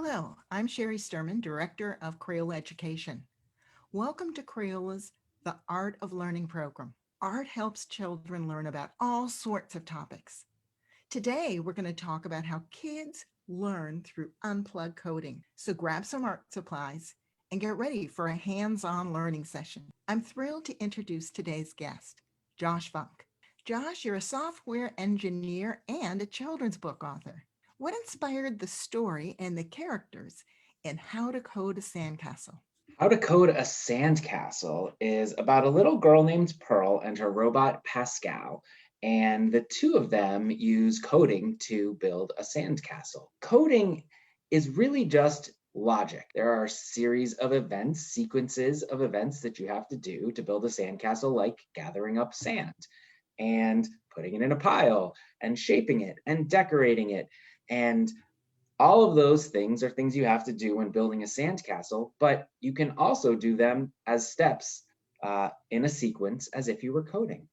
Hello, I'm Sherry Sturman, Director of Crayola Education. Welcome to Crayola's The Art of Learning program. Art helps children learn about all sorts of topics. Today, we're going to talk about how kids learn through unplugged coding. So grab some art supplies and get ready for a hands-on learning session. I'm thrilled to introduce today's guest, Josh Funk. Josh, you're a software engineer and a children's book author. What inspired the story and the characters in How to Code a Sandcastle? How to Code a Sandcastle is about a little girl named Pearl and her robot Pascal, and the two of them use coding to build a sandcastle. Coding is really just logic. There are a series of events, sequences of events that you have to do to build a sandcastle, like gathering up sand and putting it in a pile and shaping it and decorating it. And all of those things are things you have to do when building a sandcastle, but you can also do them as steps in a sequence as if you were coding.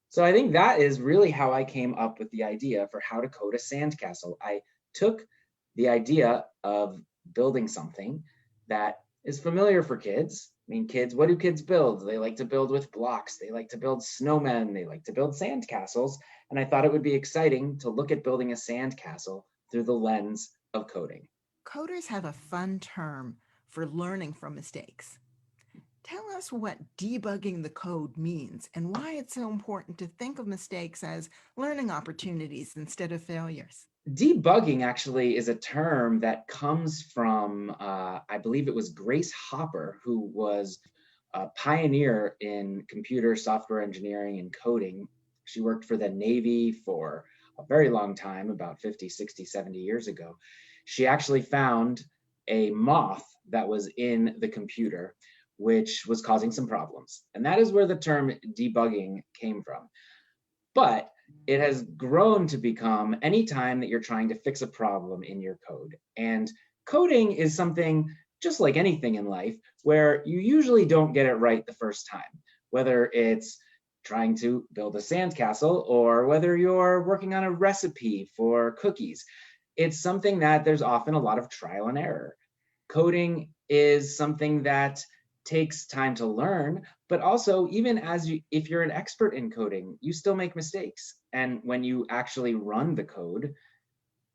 So I think that is really how I came up with the idea for how to code a sandcastle. I took the idea of building something that is familiar for kids. I mean, kids, what do kids build? They like to build with blocks. They like to build snowmen. They like to build sandcastles. And I thought it would be exciting to look at building a sandcastle through the lens of coding. Coders have a fun term for learning from mistakes. Tell us what debugging the code means and why it's so important to think of mistakes as learning opportunities instead of failures. Debugging actually is a term that comes from, I believe it was Grace Hopper, who was a pioneer in computer software engineering and coding. She worked for the Navy for a very long time, about 50, 60, 70 years ago. She actually found a moth that was in the computer, which was causing some problems. And that is where the term debugging came from. But it has grown to become any time that you're trying to fix a problem in your code. And coding is something, just like anything in life, where you usually don't get it right the first time, whether it's trying to build a sandcastle or whether you're working on a recipe for cookies. It's something that there's often a lot of trial and error. Coding is something that takes time to learn, but also even if you're an expert in coding, you still make mistakes. And when you actually run the code,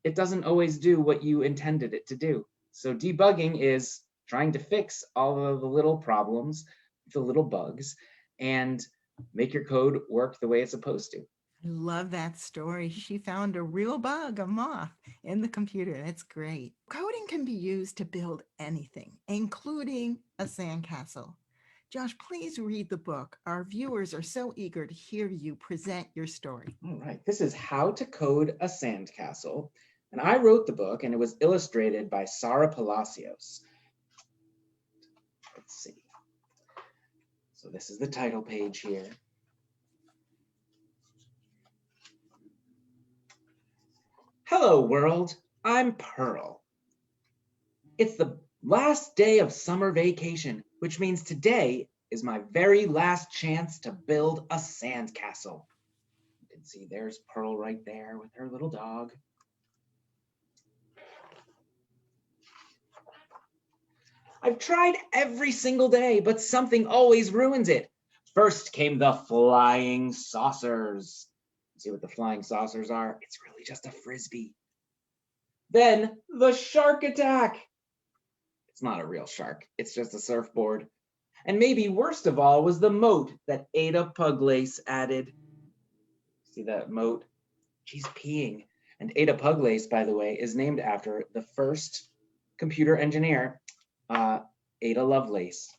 it doesn't always do what you intended it to do. So debugging is trying to fix all of the little problems, the little bugs, and make your code work the way it's supposed to. I love that story. She found a real bug, a moth, in the computer. That's great. Coding can be used to build anything, including a sandcastle. Josh, please read the book. Our viewers are so eager to hear you present your story. All right, this is How to Code a Sandcastle. And I wrote the book, and it was illustrated by Sara Palacios. Let's see. So this is the title page here. Hello, world. I'm Pearl. It's the last day of summer vacation, which means today is my very last chance to build a sandcastle. You can see there's Pearl right there with her little dog. I've tried every single day, but something always ruins it. First came the flying saucers. See what the flying saucers are? It's really just a frisbee. Then the shark attack. It's not a real shark. It's just a surfboard. And maybe worst of all was the moat that Ada Puglace added. See that moat? She's peeing. And Ada Puglace, by the way, is named after the first computer engineer, Ada Lovelace.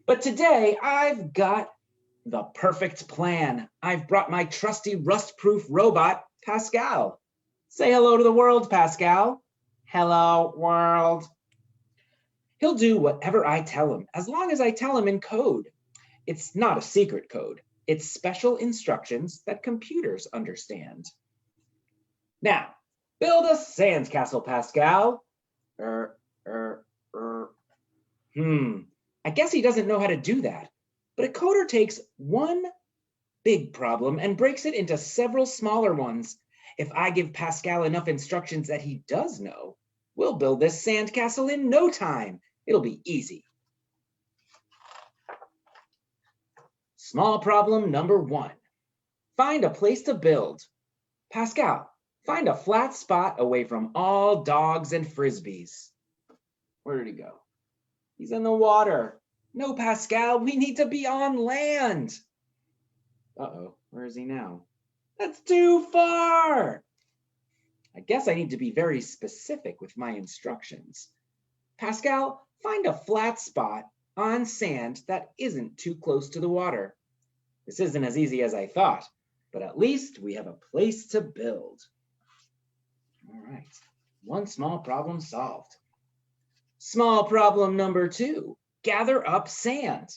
But today I've got the perfect plan. I've brought my trusty rust-proof robot, Pascal. Say hello to the world, Pascal. Hello, world. He'll do whatever I tell him, as long as I tell him in code. It's not a secret code. It's special instructions that computers understand. Now, build a sandcastle, Pascal. I guess he doesn't know how to do that. But a coder takes one big problem and breaks it into several smaller ones. If I give Pascal enough instructions that he does know, We'll build this sandcastle in no time. It'll be easy. Small problem number 1. Find a place to build. Pascal, find a flat spot away from all dogs and frisbees. Where did he go? He's in the water. No, Pascal, we need to be on land. Uh-oh, where is he now? That's too far. I guess I need to be very specific with my instructions. Pascal, find a flat spot on sand that isn't too close to the water. This isn't as easy as I thought, but at least we have a place to build. All right, one small problem solved. Small problem number 2, gather up sand.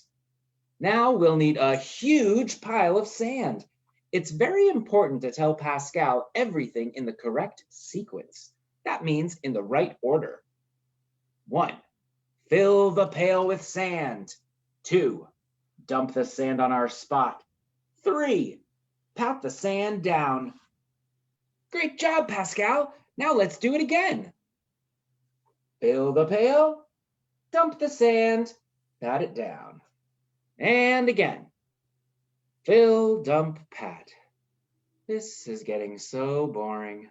Now we'll need a huge pile of sand. It's very important to tell Pascal everything in the correct sequence. That means in the right order. 1, fill the pail with sand. 2, dump the sand on our spot. 3, pat the sand down. Great job, Pascal. Now let's do it again. Fill the pail, dump the sand, pat it down. And again. Fill, dump, pat. This is getting so boring.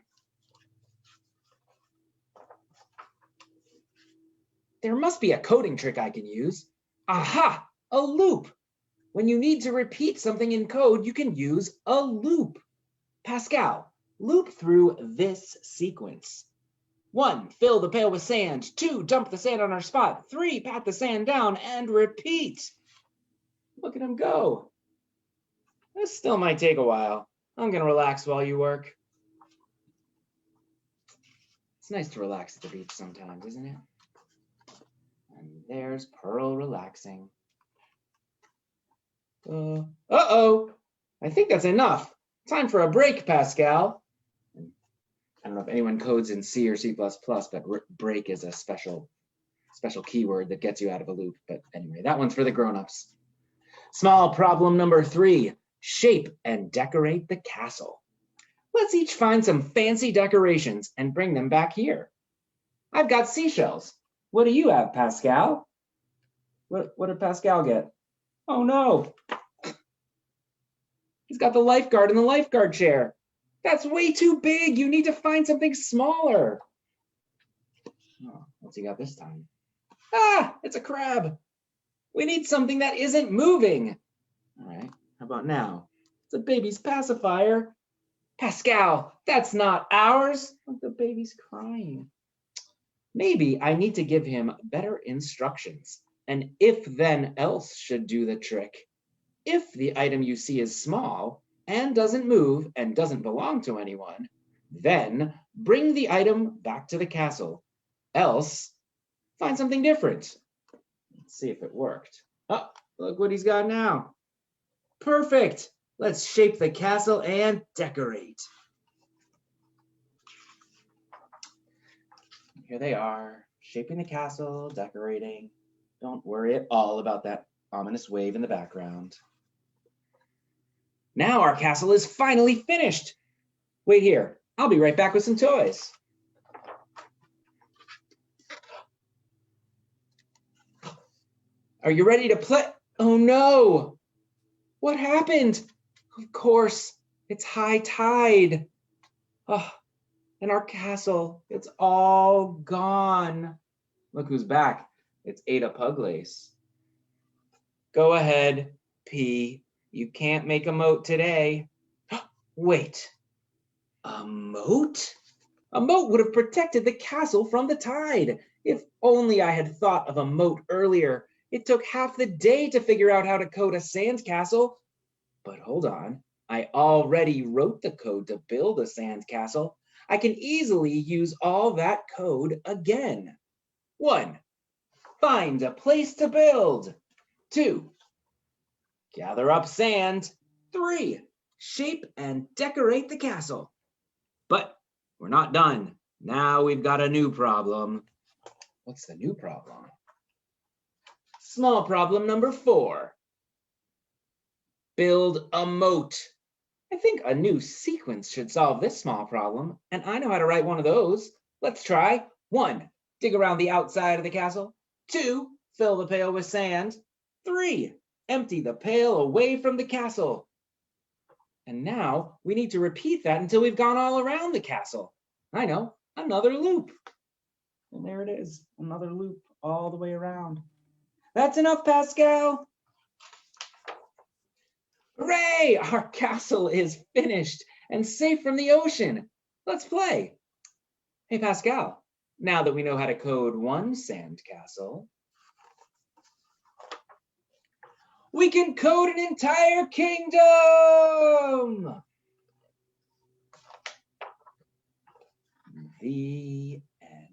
There must be a coding trick I can use. Aha, a loop. When you need to repeat something in code, you can use a loop. Pascal, loop through this sequence. 1, fill the pail with sand. 2, dump the sand on our spot. 3, pat the sand down and repeat. Look at him go. This still might take a while. I'm gonna relax while you work. It's nice to relax at the beach sometimes, isn't it? And there's Pearl relaxing. Uh-oh, I think that's enough. Time for a break, Pascal. I don't know if anyone codes in C or C++, but break is a special keyword that gets you out of a loop. But anyway, that one's for the grown-ups. Small problem number 3, shape and decorate the castle. Let's each find some fancy decorations and bring them back here. I've got seashells. What do you have, Pascal? What did Pascal get? Oh no. He's got the lifeguard in the lifeguard chair. That's way too big. You need to find something smaller. Oh, what's he got this time? Ah, it's a crab. We need something that isn't moving. All right, how about now? It's a baby's pacifier. Pascal, that's not ours. Look, the baby's crying. Maybe I need to give him better instructions. An if then else should do the trick. If the item you see is small and doesn't move and doesn't belong to anyone, then bring the item back to the castle. Else, find something different. Let's see if it worked. Oh, look what he's got now. Perfect. Let's shape the castle and decorate. Here they are, shaping the castle, decorating. Don't worry at all about that ominous wave in the background. Now our castle is finally finished. Wait here, I'll be right back with some toys. Are you ready to play? Oh no! What happened? Of course, it's high tide. Oh, and our castle, it's all gone. Look who's back. It's Ada Puglace. Go ahead, P. You can't make a moat today. Wait, a moat? A moat would have protected the castle from the tide. If only I had thought of a moat earlier. It took half the day to figure out how to code a sand castle. But hold on, I already wrote the code to build a sand castle. I can easily use all that code again. 1, find a place to build. 2, gather up sand. 3, shape and decorate the castle. But we're not done. Now we've got a new problem. What's the new problem? Small problem number 4. Build a moat. I think a new sequence should solve this small problem, and I know how to write one of those. Let's try 1, dig around the outside of the castle. 2, fill the pail with sand. 3, empty the pail away from the castle. And now we need to repeat that until we've gone all around the castle. I know, another loop. And there it is, another loop all the way around. That's enough, Pascal. Hooray! Our castle is finished and safe from the ocean. Let's play. Hey, Pascal, now that we know how to code one sand castle, we can code an entire kingdom. The end.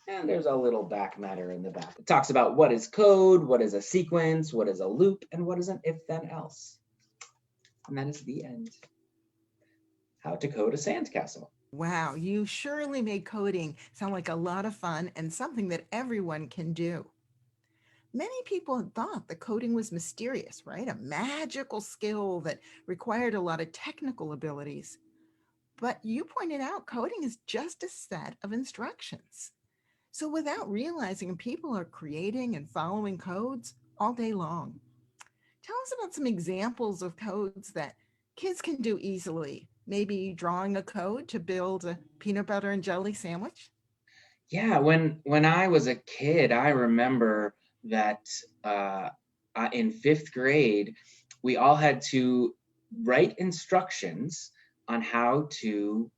And there's a little back matter in the back. It talks about what is code, what is a sequence, what is a loop, and what is an if-then-else. And that is the end. How to code a sandcastle. Wow, you surely made coding sound like a lot of fun and something that everyone can do. Many people had thought that coding was mysterious, right? A magical skill that required a lot of technical abilities. But you pointed out coding is just a set of instructions. So without realizing, people are creating and following codes all day long. Tell us about some examples of codes that kids can do easily. Maybe drawing a code to build a peanut butter and jelly sandwich. Yeah, when I was a kid, I remember that in 5th grade, we all had to write instructions on how to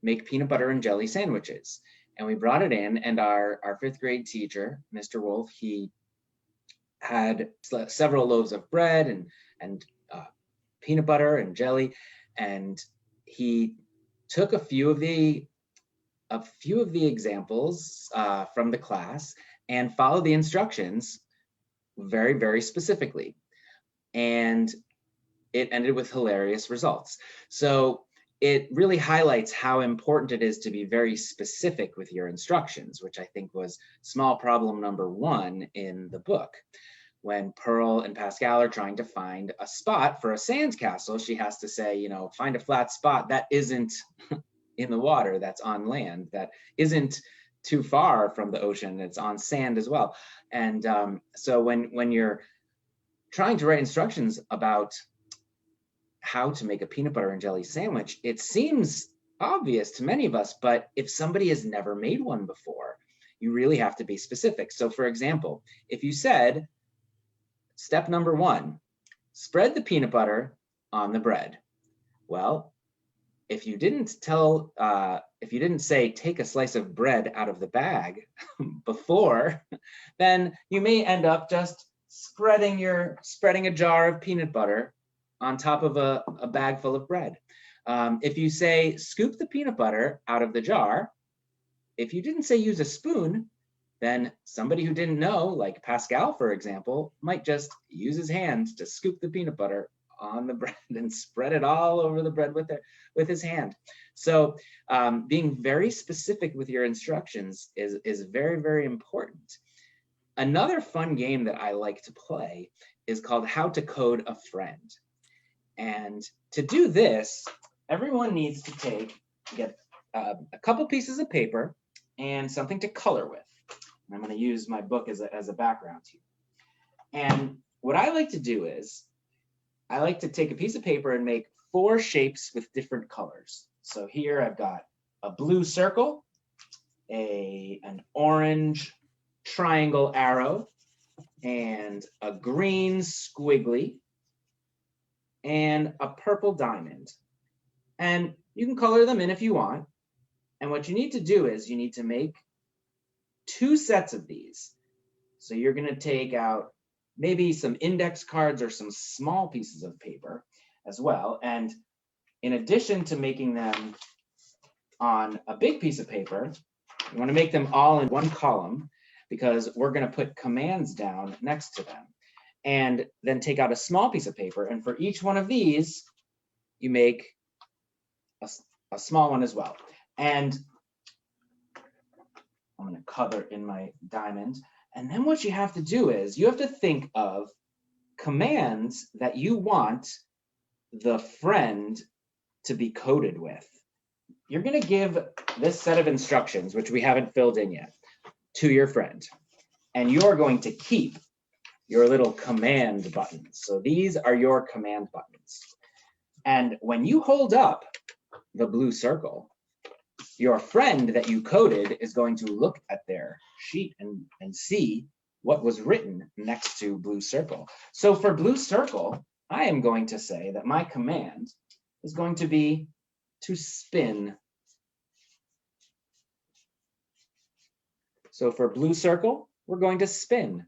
make peanut butter and jelly sandwiches. And we brought it in, and our 5th grade teacher, Mr. Wolf, he had several loaves of bread and peanut butter and jelly, and he took a few of the examples from the class and followed the instructions very, very specifically. And it ended with hilarious results. So it really highlights how important it is to be very specific with your instructions, which I think was small problem number 1 in the book. When Pearl and Pascal are trying to find a spot for a sandcastle, she has to say, find a flat spot that isn't in the water, that's on land, that isn't too far from the ocean, it's on sand as well. And so when you're trying to write instructions about how to make a peanut butter and jelly sandwich, it seems obvious to many of us, but if somebody has never made one before, you really have to be specific. So for example, if you said, step number 1, spread the peanut butter on the bread. Well, if you didn't say take a slice of bread out of the bag before, then you may end up just spreading a jar of peanut butter on top of a bag full of bread. If you say scoop the peanut butter out of the jar, if you didn't say use a spoon, then somebody who didn't know, like Pascal, for example, might just use his hands to scoop the peanut butter on the bread and spread it all over the bread with his hand. So being very specific with your instructions is very, very important. Another fun game that I like to play is called How to Code a Friend. And to do this, everyone needs to get a couple pieces of paper and something to color with. And I'm going to use my book as a background here. And what I like to do is I like to take a piece of paper and make 4 shapes with different colors. So here I've got a blue circle, an orange triangle arrow, and a green squiggly, and a purple diamond. And you can color them in if you want. And what you need to do is you need to make 2 sets of these. So you're going to take out maybe some index cards or some small pieces of paper as well. And in addition to making them on a big piece of paper, you want to make them all in one column because we're going to put commands down next to them. And then take out a small piece of paper. And for each one of these, you make a small one as well. And I'm going to color in my diamond. And then what you have to do is you have to think of commands that you want the friend to be coded with. you're going to give this set of instructions, which we haven't filled in yet, to your friend. And you're going to keep your little command buttons. So these are your command buttons. And when you hold up the blue circle, your friend that you coded is going to look at their sheet and see what was written next to blue circle. So for blue circle, I am going to say that my command is going to be to spin. So for blue circle, we're going to spin.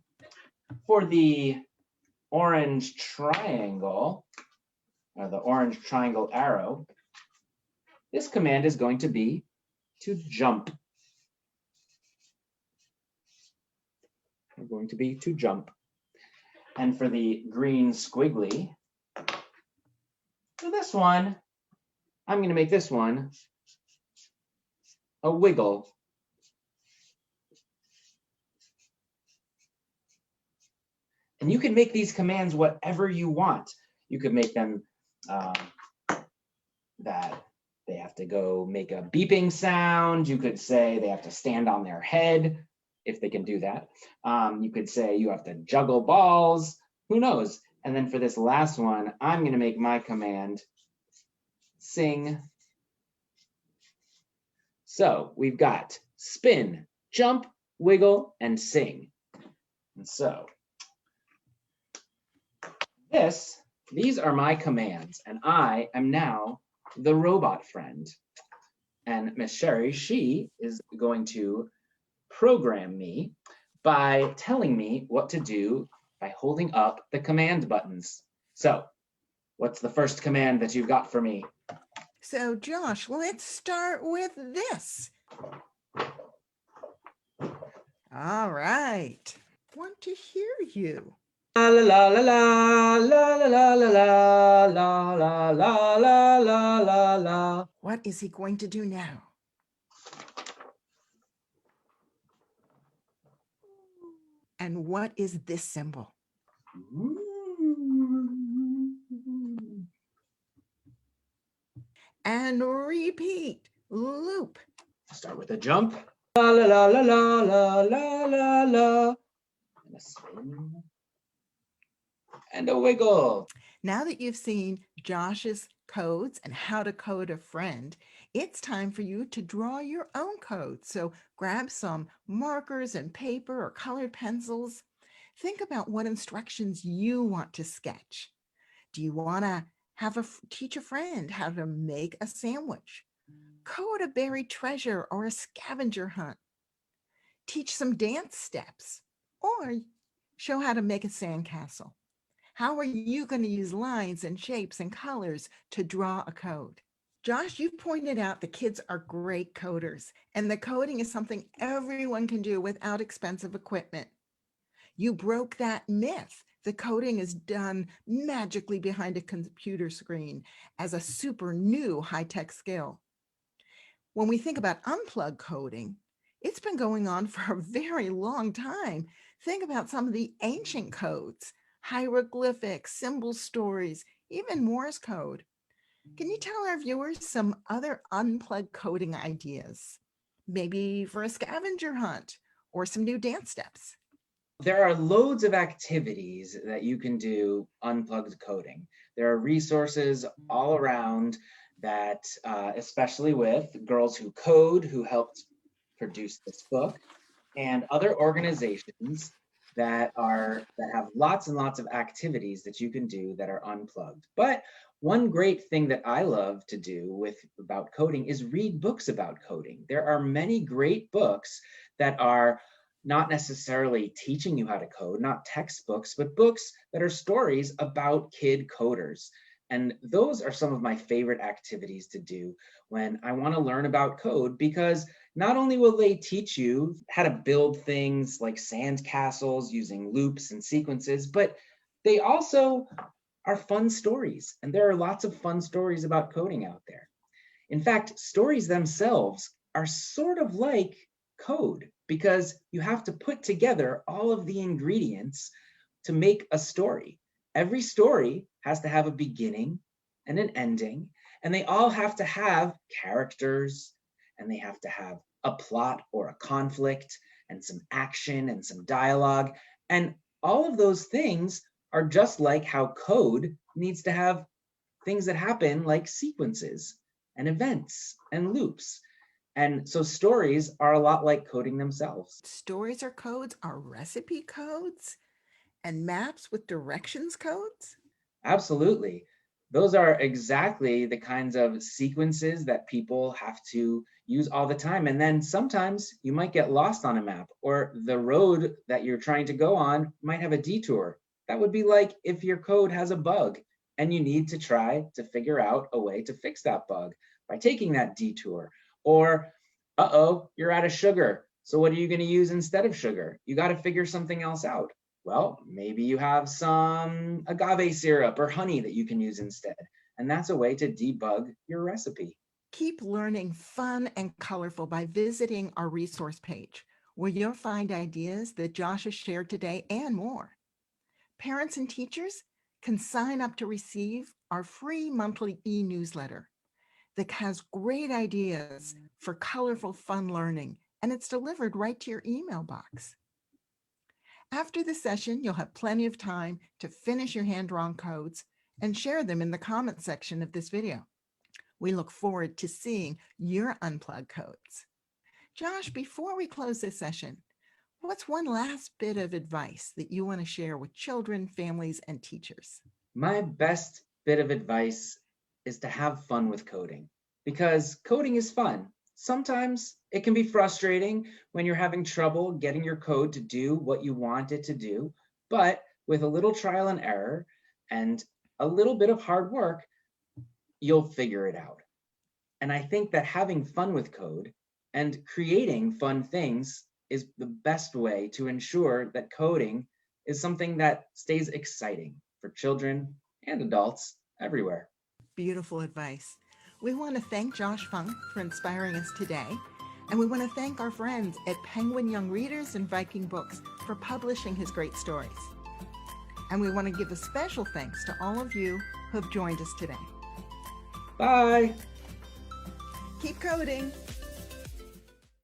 For the orange triangle, or the orange triangle arrow, this command is going to be to jump. We're going to be to jump. And for the green squiggly, for this one, I'm going to make this one a wiggle. And you can make these commands whatever you want. You could make them that they have to go make a beeping sound. You could say they have to stand on their head, if they can do that. You could say you have to juggle balls. Who knows? And then for this last one, I'm going to make my command sing. So we've got spin, jump, wiggle, and sing. And so these are my commands, and I am now the robot friend. And Miss Sherry, she is going to program me by telling me what to do by holding up the command buttons. So what's the first command that you've got for me? So Josh, let's start with this. All right. Want to hear you. La la la la la la la la la la la la la la la. What is he going to do now? And what is this symbol? And repeat, loop. Start with a jump. La la la la la la la la. And a spin. And a wiggle. Now that you've seen Josh's codes and how to code a friend, it's time for you to draw your own code. So grab some markers and paper or colored pencils. Think about what instructions you want to sketch. Do you want to teach a friend how to make a sandwich? Code a buried treasure or a scavenger hunt? Teach some dance steps or show how to make a sandcastle? How are you going to use lines and shapes and colors to draw a code? Josh, you pointed out the kids are great coders, and the coding is something everyone can do without expensive equipment. You broke that myth. The coding is done magically behind a computer screen as a super new high-tech skill. When we think about unplugged coding, it's been going on for a very long time. Think about some of the ancient codes, hieroglyphics, symbol stories, even Morse code. Can you tell our viewers some other unplugged coding ideas? Maybe for a scavenger hunt or some new dance steps. There are loads of activities that you can do unplugged coding. There are resources all around that, especially with Girls Who Code, who helped produce this book, and other organizations that have lots and lots of activities that you can do that are unplugged. But one great thing that I love to do about coding is read books about coding. There are many great books that are not necessarily teaching you how to code, not textbooks, but books that are stories about kid coders. And those are some of my favorite activities to do when I want to learn about code, because not only will they teach you how to build things like sand castles using loops and sequences, but they also are fun stories. And there are lots of fun stories about coding out there. In fact, stories themselves are sort of like code, because you have to put together all of the ingredients to make a story. Every story has to have a beginning and an ending, And they all have to have characters, and they have to have a plot or a conflict and some action and some dialogue. And all of those things are just like how code needs to have things that happen like sequences and events and loops. And so stories are a lot like coding themselves. Stories or codes are recipe codes and maps with directions codes? Absolutely. Those are exactly the kinds of sequences that people have to use all the time. And then sometimes you might get lost on a map, or the road that you're trying to go on might have a detour. That would be like if your code has a bug and you need to try to figure out a way to fix that bug by taking that detour. Or, uh-oh, you're out of sugar. So what are you going to use instead of sugar? You got to figure something else out. Well, maybe you have some agave syrup or honey that you can use instead. And that's a way to debug your recipe. Keep learning fun and colorful by visiting our resource page, where you'll find ideas that Josh has shared today and more. Parents and teachers can sign up to receive our free monthly e-newsletter that has great ideas for colorful, fun learning, and it's delivered right to your email box. After the session, you'll have plenty of time to finish your hand-drawn codes and share them in the comment section of this video. We look forward to seeing your unplugged codes. Josh, before we close this session, what's one last bit of advice that you want to share with children, families, and teachers? My best bit of advice is to have fun with coding, because coding is fun. Sometimes it can be frustrating when you're having trouble getting your code to do what you want it to do, but with a little trial and error and a little bit of hard work, you'll figure it out. And I think that having fun with code and creating fun things is the best way to ensure that coding is something that stays exciting for children and adults everywhere. Beautiful advice. We want to thank Josh Funk for inspiring us today, and we want to thank our friends at Penguin Young Readers and Viking Books for publishing his great stories. And we want to give a special thanks to all of you who have joined us today. Bye. Keep coding.